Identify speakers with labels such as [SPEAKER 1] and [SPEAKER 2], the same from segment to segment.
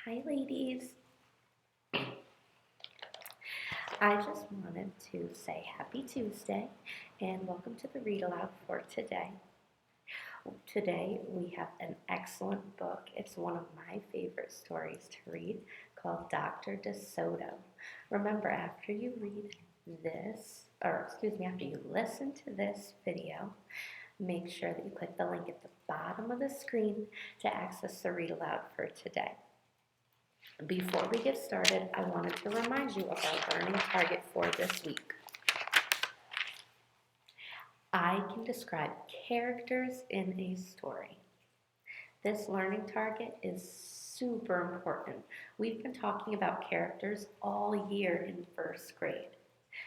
[SPEAKER 1] Hi, ladies. I just wanted to say happy Tuesday and welcome to the Read Aloud for today. Today we have an excellent book. It's one of my favorite stories to read called Dr. DeSoto. Remember, after you listen to this video, make sure that you click the link at the bottom of the screen to access the Read Aloud for today. Before we get started, I wanted to remind you of our learning target for this week. I can describe characters in a story. This learning target is super important. We've been talking about characters all year in first grade.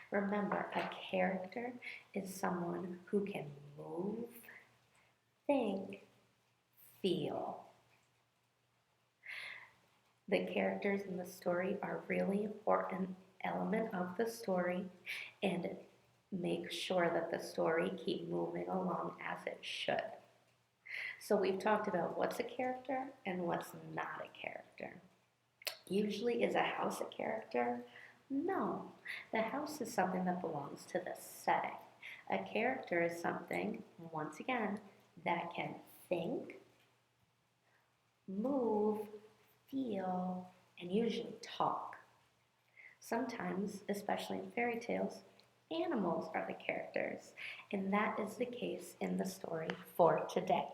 [SPEAKER 1] Remember, a character is someone who can move, think, feel. The characters in the story are a really important element of the story and make sure that the story keep moving along as it should. So we've talked about what's a character and what's not a character. Usually, is a house a character? No. The house is something that belongs to the setting. A character is something, once again, that can think, move, feel, and usually talk. Sometimes, especially in fairy tales, animals are the characters, and that is the case in the story for today.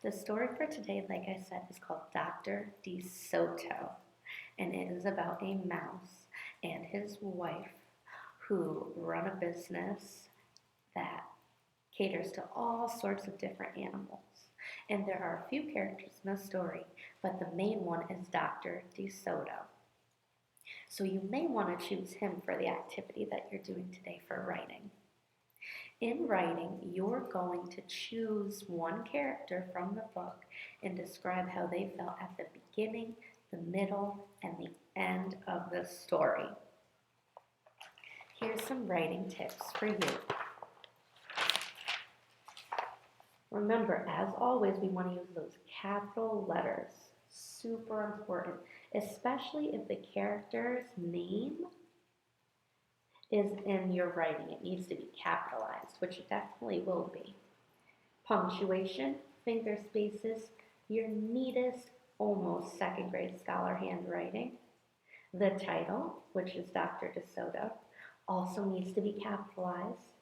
[SPEAKER 1] The story for today, like I said, is called Dr. DeSoto, and it is about a mouse and his wife who run a business that caters to all sorts of different animals. And there are a few characters in the story, but the main one is Dr. DeSoto. So you may want to choose him for the activity that you're doing today for writing. In writing, you're going to choose one character from the book and describe how they felt at the beginning, the middle, and the end of the story. Here's some writing tips for you. Remember, as always, we want to use those capital letters. Super important, especially if the character's name is in your writing. It needs to be capitalized, which it definitely will be. Punctuation, finger spaces, your neatest, almost second grade scholar handwriting. The title, which is Dr. DeSoto, also needs to be capitalized.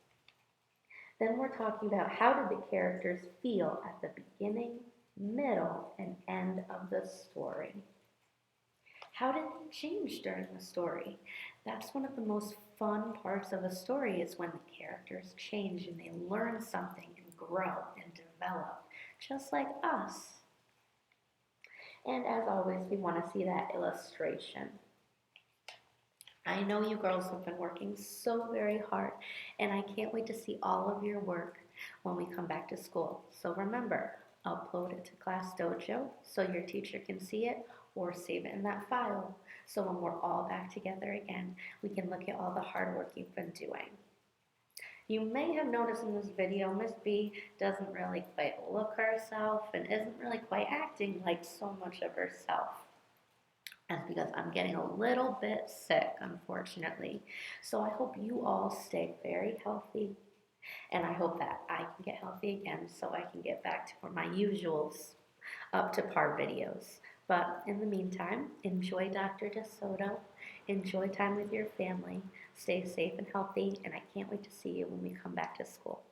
[SPEAKER 1] Then we're talking about how did the characters feel at the beginning, middle, and end of the story. How did they change during the story? That's one of the most fun parts of a story is when the characters change and they learn something and grow and develop, just like us. And as always, we want to see that illustration. I know you girls have been working so very hard, and I can't wait to see all of your work when we come back to school. So remember, upload it to Class Dojo so your teacher can see it, or save it in that file so when we're all back together again, we can look at all the hard work you've been doing. You may have noticed in this video, Miss B doesn't really quite look herself and isn't really quite acting like so much of herself. That's because I'm getting a little bit sick, unfortunately. So I hope you all stay very healthy, and I hope that I can get healthy again so I can get back to my usuals up to par videos. But in the meantime, enjoy Dr. DeSoto, enjoy time with your family, stay safe and healthy, and I can't wait to see you when we come back to school.